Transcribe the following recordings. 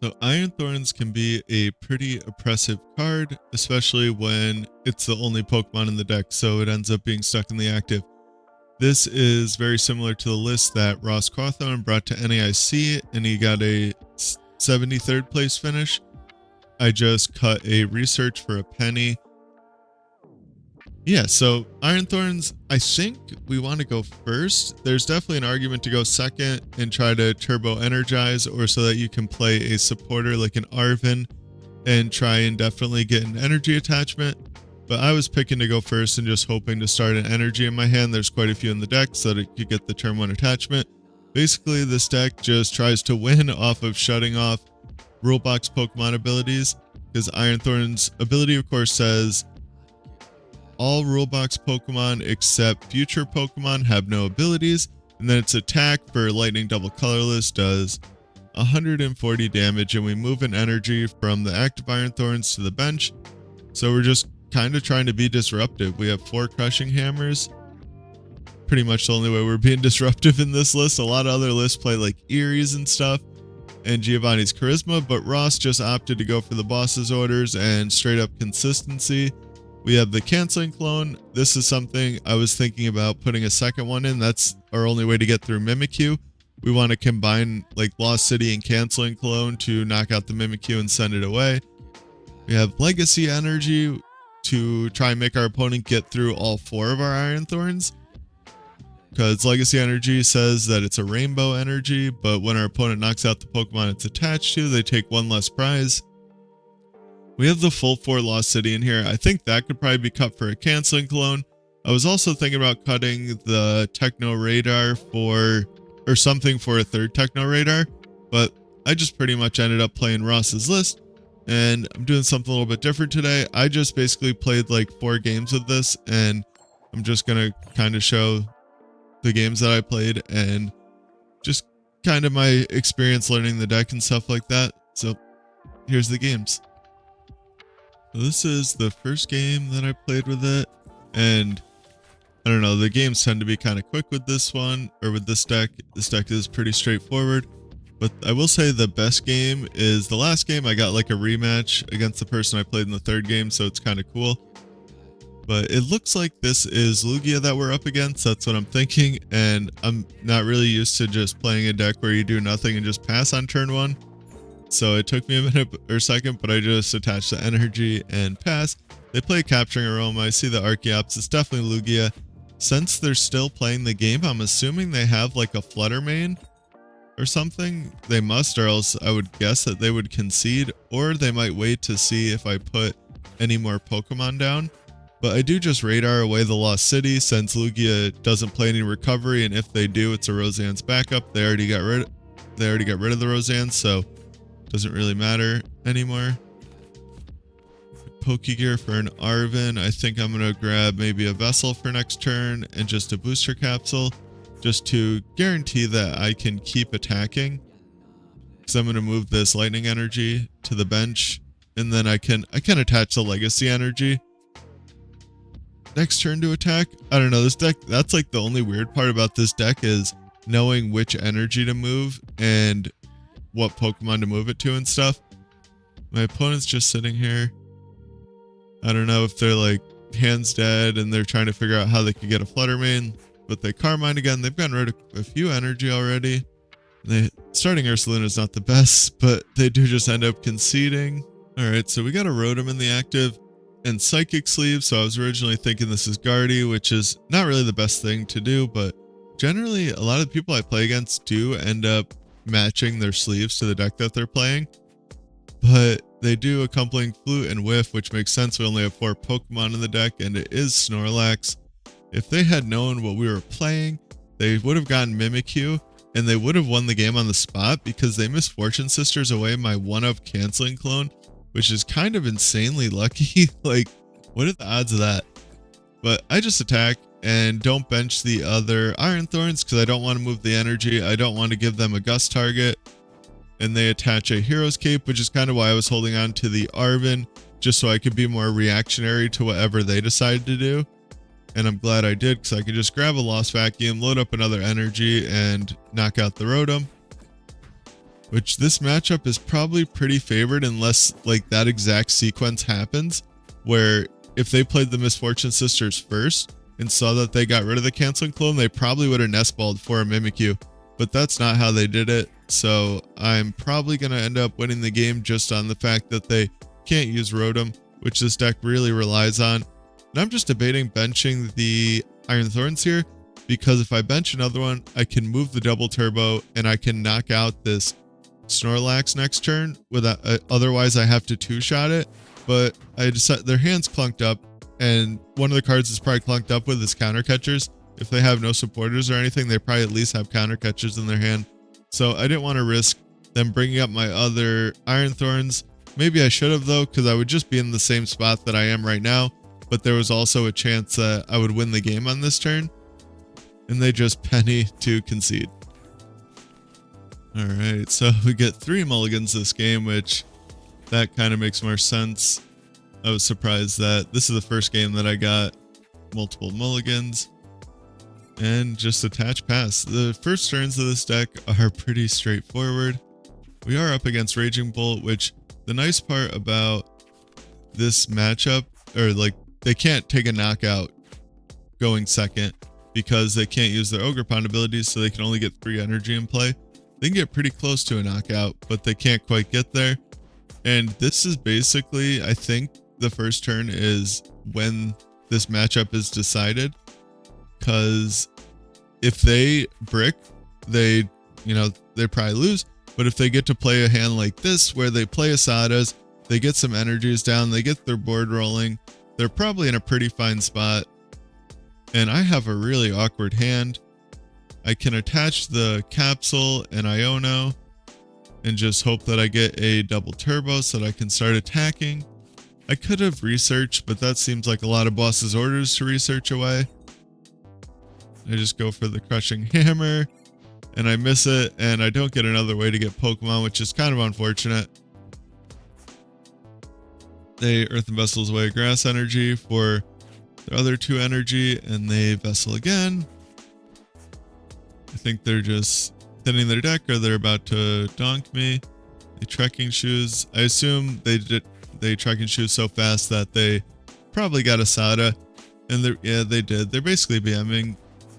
So Iron Thorns can be a pretty oppressive card, especially when it's the only Pokemon in the deck, so it ends up being stuck in the active. This is very similar to the list that Ross Cawthorn brought to NAIC, and he got a 73rd place finish. I just cut a research for a penny. Yeah, so Iron Thorns, I think we want to go first. There's definitely an argument to go second and try to turbo energize, or so that you can play a supporter like an Arven and try and definitely get an energy attachment. But I was picking to go first and just hoping to start an energy in my hand. There's quite a few in the deck so that it could get the turn 1 attachment. Basically, this deck just tries to win off of shutting off Rulebox Pokemon abilities, because Iron Thorns ability, of course, says all Rulebox Pokemon except future Pokemon have no abilities, and then its attack for Lightning Double Colorless does 140 damage, and we move an energy from the active Iron Thorns to the bench. So we're just kind of trying to be disruptive. We have 4 Crushing Hammers. Pretty much the only way we're being disruptive in this list. A lot of other lists play like Erie's and stuff, and Giovanni's Charisma, but Ross just opted to go for the boss's orders and straight up consistency. We have the Canceling Cologne. This is something I was thinking about putting a second one in. That's our only way to get through Mimikyu. We want to combine like Lost City and Canceling Cologne to knock out the Mimikyu and send it away. We have Legacy Energy to try and make our opponent get through all 4 of our Iron Thorns, because Legacy Energy says that it's a rainbow energy, but when our opponent knocks out the Pokemon it's attached to, they take 1 less prize. We have the full 4 Lost City in here. I think that could probably be cut for a Canceling Cologne. I was also thinking about cutting the Techno Radar or something for a 3rd Techno Radar, but I just pretty much ended up playing Ross's list, and I'm doing something a little bit different today. I just basically played like 4 games of this, and I'm just going to kind of show the games that I played and just kind of my experience learning the deck and stuff like that. So here's the games. So this is the first game that I played with it, and I don't know, the games tend to be kind of quick with this one, or with this deck. This deck is pretty straightforward, but I will say the best game is the last game. I got like a rematch against the person I played in the 3rd game, so it's kind of cool. But it looks like this is Lugia that we're up against. That's what I'm thinking, and I'm not really used to just playing a deck where you do nothing and just pass on turn 1. So it took me a minute or second, but I just attached the energy and pass. They play Capturing Aroma. I see the Archeops. It's definitely Lugia. Since they're still playing the game, I'm assuming they have like a Flutter Mane or something. They must, or else I would guess that they would concede, or they might wait to see if I put any more Pokemon down. But I do just radar away the Lost City, since Lugia doesn't play any recovery, and if they do, it's a Roseanne's backup. They already got rid of the Roseanne, so doesn't really matter anymore. Pokégear for an Arven. I think I'm going to grab maybe a Vessel for next turn and just a booster capsule, just to guarantee that I can keep attacking. So I'm going to move this lightning energy to the bench, and then I can attach the legacy energy next turn to attack. I don't know, this deck, that's like the only weird part about this deck, is knowing which energy to move and what Pokemon to move it to and stuff. My opponent's just sitting here. I don't know if they're like hands dead and they're trying to figure out how they could get a Flutter Mane, but they Carmine again. They've gotten rid of a few energy already. Starting Ursaluna is not the best, but they do just end up conceding. Alright, so we got a Rotom in the active and Psychic Sleeve, so I was originally thinking this is Guardy, which is not really the best thing to do, but generally a lot of the people I play against do end up matching their sleeves to the deck that they're playing. But they do Accompanying Flute and Whiff, which makes sense. We only have 4 Pokemon in the deck, and it is Snorlax. If they had known what we were playing, they would have gotten Mimikyu, and they would have won the game on the spot, because they missed Fortune Sisters away my 1-of Canceling Cologne, which is kind of insanely lucky. Like, what are the odds of that? But I just attack and don't bench the other Iron Thorns, because I don't want to move the energy. I don't want to give them a gust target. And they attach a Hero's Cape, which is kind of why I was holding on to the Arven, just so I could be more reactionary to whatever they decided to do. And I'm glad I did, because I could just grab a Lost Vacuum, load up another energy, and knock out the Rotom. which this matchup is probably pretty favored unless like that exact sequence happens, where if they played the Misfortune Sisters first and saw that they got rid of the Canceling Cologne, they probably would have nestballed for a Mimikyu, but that's not how they did it. So I'm probably going to end up winning the game just on the fact that they can't use Rotom, which this deck really relies on. And I'm just debating benching the Iron Thorns here, because if I bench another one, I can move the double turbo and I can knock out this Snorlax next turn. Otherwise, I have to two-shot it. But I decided their hand's clunked up, and one of the cards is probably clunked up with is counter catchers. If they have no supporters or anything, they probably at least have counter catchers in their hand. So I didn't want to risk them bringing up my other Iron Thorns. Maybe I should have though, because I would just be in the same spot that I am right now. But there was also a chance that I would win the game on this turn. And they just penny to concede. Alright, so we get 3 mulligans this game, which that kind of makes more sense. I was surprised that this is the first game that I got multiple mulligans. And just attach pass. The first turns of this deck are pretty straightforward. We are up against Raging Bolt, which the nice part about this matchup, or like they can't take a knockout going second because they can't use their Ogre Pond abilities, so they can only get 3 energy in play. They can get pretty close to a knockout, but they can't quite get there. And this is basically, I think, the first turn is when this matchup is decided. Because if they brick, they probably lose. But if they get to play a hand like this, where they play Asadas, they get some energies down, they get their board rolling, they're probably in a pretty fine spot. And I have a really awkward hand. I can attach the Capsule and Iono and just hope that I get a double turbo so that I can start attacking. I could have researched, but that seems like a lot of boss's orders to research away. I just go for the Crushing Hammer and I miss it, and I don't get another way to get Pokemon, which is kind of unfortunate. They Earthen Vessels away Grass Energy for their other 2 energy, and they Vessel again. I think they're just thinning their deck, or they're about to donk me. They Trekking Shoes. I assume they Trekking Shoes so fast that they probably got a Sada. And yeah, they did. They're basically BMing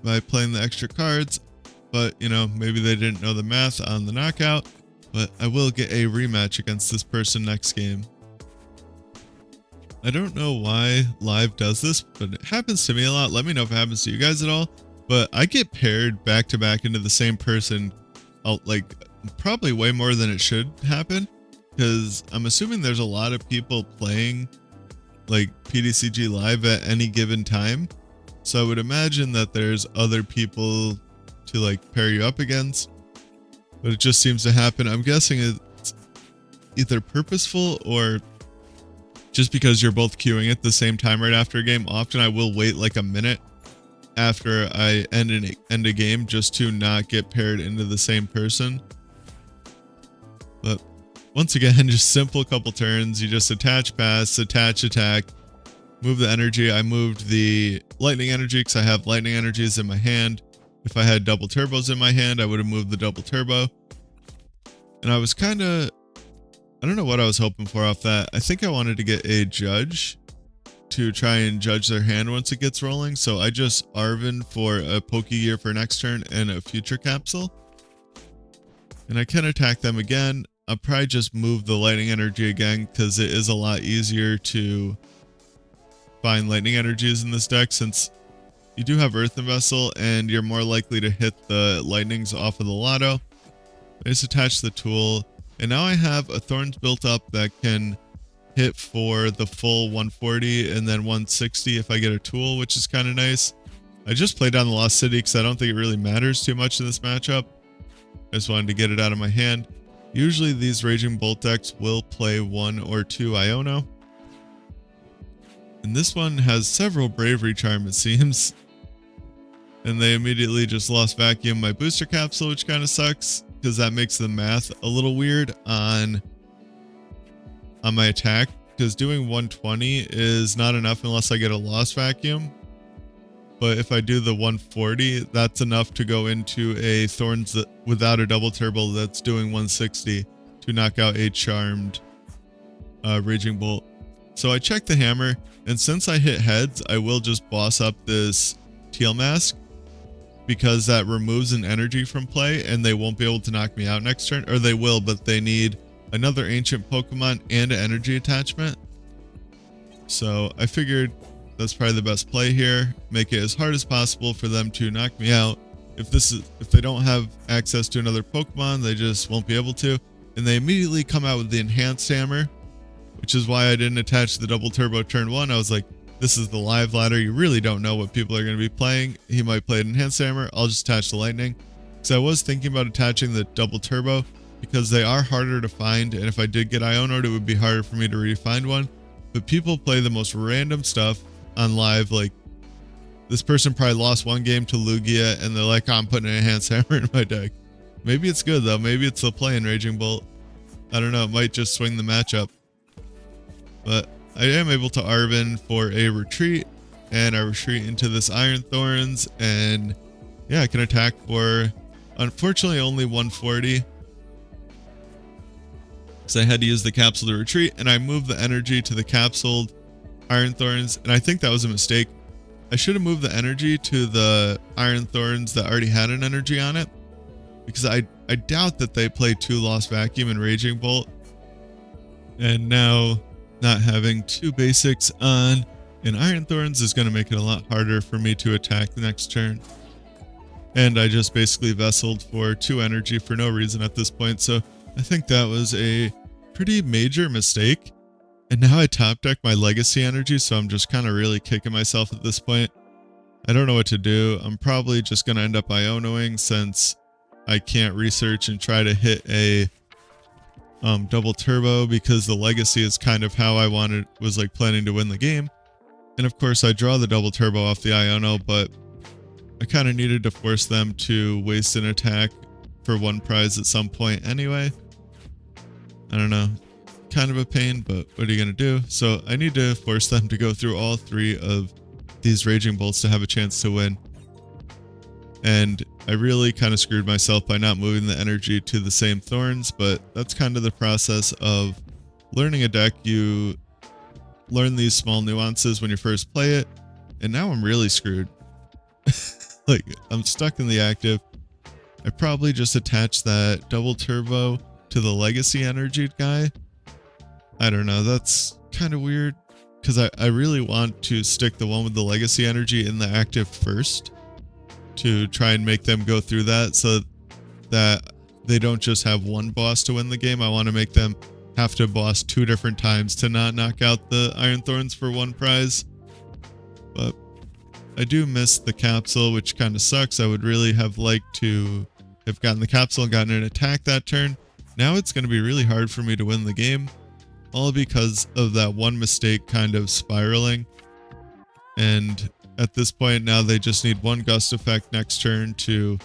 by playing the extra cards. But, maybe they didn't know the math on the knockout. But I will get a rematch against this person next game. I don't know why Live does this, but it happens to me a lot. Let me know if it happens to you guys at all. But I get paired back to back into the same person, like probably way more than it should happen, because I'm assuming there's a lot of people playing like PDCG Live at any given time. So I would imagine that there's other people to like pair you up against, but it just seems to happen. I'm guessing it's either purposeful or just because you're both queuing at the same time right after a game. Often I will wait like a minute after I end a game just to not get paired into the same person. But once again, just simple couple turns. You just attach pass, attach attack, move the energy. I moved the lightning energy because I have lightning energies in my hand. If I had double turbos in my hand, I would have moved the double turbo. And I was kind of, I don't know what I was hoping for off that. I think I wanted to get a judge to try and judge their hand once it gets rolling. So I just Arven for a Pokégear for next turn and a future Capsule. And I can attack them again. I'll probably just move the lightning energy again because it is a lot easier to find lightning energies in this deck, since you do have Earthen Vessel and you're more likely to hit the lightnings off of the Lotto. I just attach the tool, and now I have a Thorns built up that can hit for the full 140 and then 160 if I get a tool, which is kind of nice. I just played down the Lost City because I don't think it really matters too much in this matchup. I just wanted to get it out of my hand. Usually these Raging Bolt decks will play 1 or 2 Iono. And this one has several Bravery Charm, it seems. And they immediately just Lost Vacuum my booster capsule, which kind of sucks because that makes the math a little weird on my attack, because doing 120 is not enough unless I get a Lost Vacuum. But if I do the 140, that's enough to go into a Thorns that, without a double turbo that's doing 160 to knock out a charmed Raging Bolt. So I check the hammer, and since I hit heads, I will just boss up this Teal Mask because that removes an energy from play and they won't be able to knock me out next turn. Or they will, but they need another ancient Pokemon and an energy attachment. So I figured that's probably the best play here. Make it as hard as possible for them to knock me out. If they don't have access to another Pokemon, they just won't be able to. And they immediately come out with the enhanced hammer, which is why I didn't attach the double turbo turn 1. I was like, this is the live ladder. You really don't know what people are going to be playing. He might play an enhanced hammer. I'll just attach the lightning. So I was thinking about attaching the double turbo because they are harder to find. And if I did get Iono'd, it would be harder for me to re-find one. But people play the most random stuff on live. Like this person probably lost one game to Lugia and they're like, oh, I'm putting an enhanced hammer in my deck. Maybe it's good though. Maybe it's the play in Raging Bolt. I don't know. It might just swing the matchup. But I am able to Arven for a retreat, and I retreat into this Iron Thorns, and yeah, I can attack for, unfortunately, only 140. So I had to use the capsule to retreat, and I moved the energy to the capsuled Iron Thorns, and I think that was a mistake. I should have moved the energy to the Iron Thorns that already had an energy on it, because I doubt that they play 2 Lost Vacuum and Raging Bolt. And now not having 2 basics on an Iron Thorns is going to make it a lot harder for me to attack the next turn. And I just basically vesseled for 2 energy for no reason at this point, so I think that was a pretty major mistake. And now I top deck my Legacy Energy, so I'm just kind of really kicking myself at this point. I don't know what to do. I'm probably just going to end up Ionoing since I can't research and try to hit a double turbo, because the Legacy is kind of how I was like planning to win the game. And of course I draw the double turbo off the Iono, but I kind of needed to force them to waste an attack for 1 prize at some point anyway. I don't know, kind of a pain, but what are you gonna do? So I need to force them to go through all 3 of these Raging Bolts to have a chance to win. And I really kind of screwed myself by not moving the energy to the same Thorns, but that's kind of the process of learning a deck. You learn these small nuances when you first play it, and now I'm really screwed. Like, I'm stuck in the active. I probably just attached that double turbo to the Legacy Energy guy. I don't know, that's kind of weird, because I really want to stick the one with the Legacy Energy in the active first, to try and make them go through that so that they don't just have 1 boss to win the game. I want to make them have to boss 2 different times to not knock out the Iron Thorns for 1 prize. But I do miss the capsule, which kind of sucks. I would really have liked to have gotten the capsule and gotten an attack that turn. Now it's going to be really hard for me to win the game, all because of that 1 mistake kind of spiraling. And at this point now they just need 1 gust effect next turn to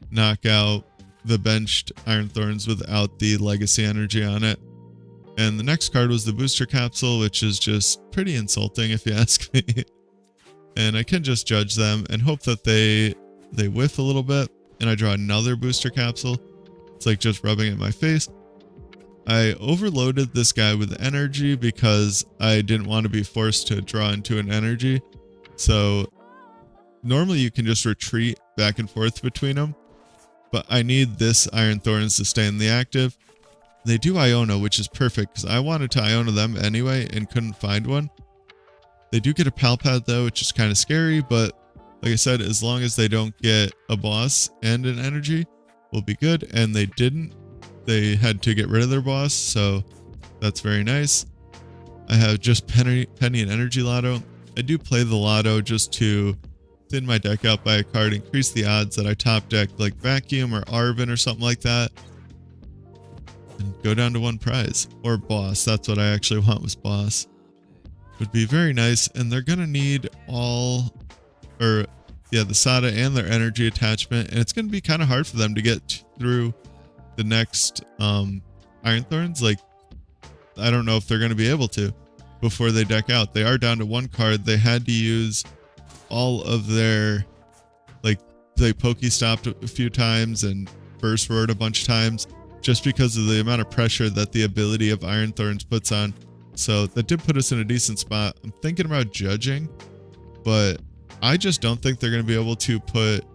knock out the benched Iron Thorns without the Legacy Energy on it. And the next card was the booster capsule, which is just pretty insulting if you ask me. And I can just judge them and hope that they whiff a little bit, and I draw another booster capsule. It's like just rubbing it in my face. I overloaded this guy with energy because I didn't want to be forced to draw into an energy. So normally you can just retreat back and forth between them, but I need this Iron Thorns to stay in the active. They do Iono, which is perfect because I wanted to Iono them anyway and couldn't find one. They do get a Palpad though, which is kind of scary, but like I said, as long as they don't get a boss and an energy, we'll be good. And they didn't. They had to get rid of their boss, so that's very nice. I have just Penny and Energy Loto. I do play the Lotto just to thin my deck out by a card, increase the odds that I top deck like Vacuum or Arven or something like that, and go down to 1 prize. Or boss, that's what I actually want, was boss. Would be very nice, and they're gonna need the Sada and their energy attachment, and it's gonna be kind of hard for them to get through the next Iron Thorns. Like, I don't know if they're gonna be able to before they deck out. They are down to 1 card. They had to use all of their, like, they Pokestopped a few times and burst roared a bunch of times just because of the amount of pressure that the ability of Iron Thorns puts on. So that did put us in a decent spot. I'm thinking about judging, but I just don't think they're going to be able to put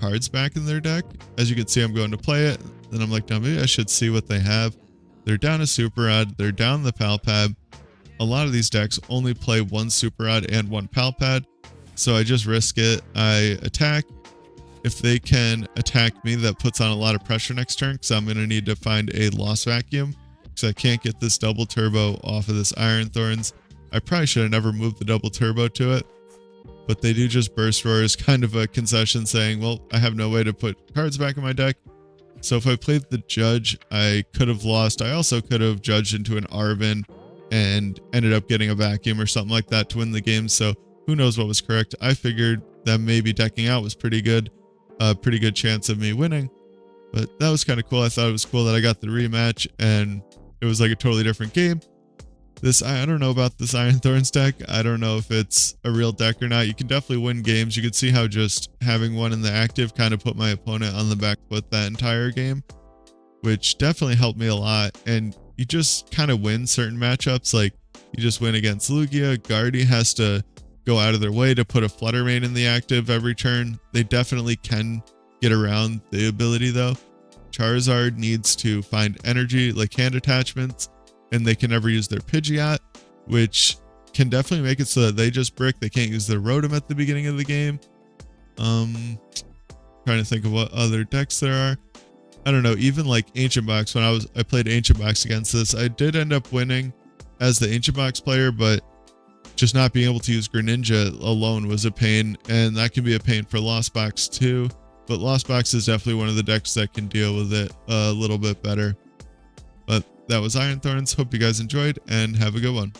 cards back in their deck. As you can see, I'm going to play it, and I'm like, now maybe I should see what they have. They're down a Super Rod, they're down the Pal Pad. A lot of these decks only play one Super Rod and one Pal Pad, so I just risk it. I attack. If they can attack me, that puts on a lot of pressure next turn, because I'm going to need to find a Lost Vacuum, because I can't get this double turbo off of this Iron Thorns. I probably should have never moved the double turbo to it, but they do just burst roar as kind of a concession saying, well, I have no way to put cards back in my deck. So if I played the Judge, I could have lost. I also could have judged into an Arven and ended up getting a Vacuum or something like that to win the game. So who knows what was correct. I figured that maybe decking out was pretty good. A pretty good chance of me winning. But that was kind of cool. I thought it was cool that I got the rematch and it was like a totally different game. I don't know about this Iron Thorns deck. I don't know if it's a real deck or not. You can definitely win games. You can see how just having one in the active kind of put my opponent on the back foot that entire game, which definitely helped me a lot. And you just kind of win certain matchups. Like you just win against Lugia. Guardy has to go out of their way to put a Flutter Mane in the active every turn. They definitely can get around the ability though. Charizard needs to find energy, like hand attachments, and they can never use their Pidgeot, which can definitely make it so that they just brick. They can't use their Rotom at the beginning of the game. Trying to think of what other decks there are. I don't know, even like Ancient Box, when I played Ancient Box against this, I did end up winning as the Ancient Box player, but just not being able to use Greninja alone was a pain, and that can be a pain for Lost Box too. But Lost Box is definitely one of the decks that can deal with it a little bit better. But that was Iron Thorns. Hope you guys enjoyed, and have a good one.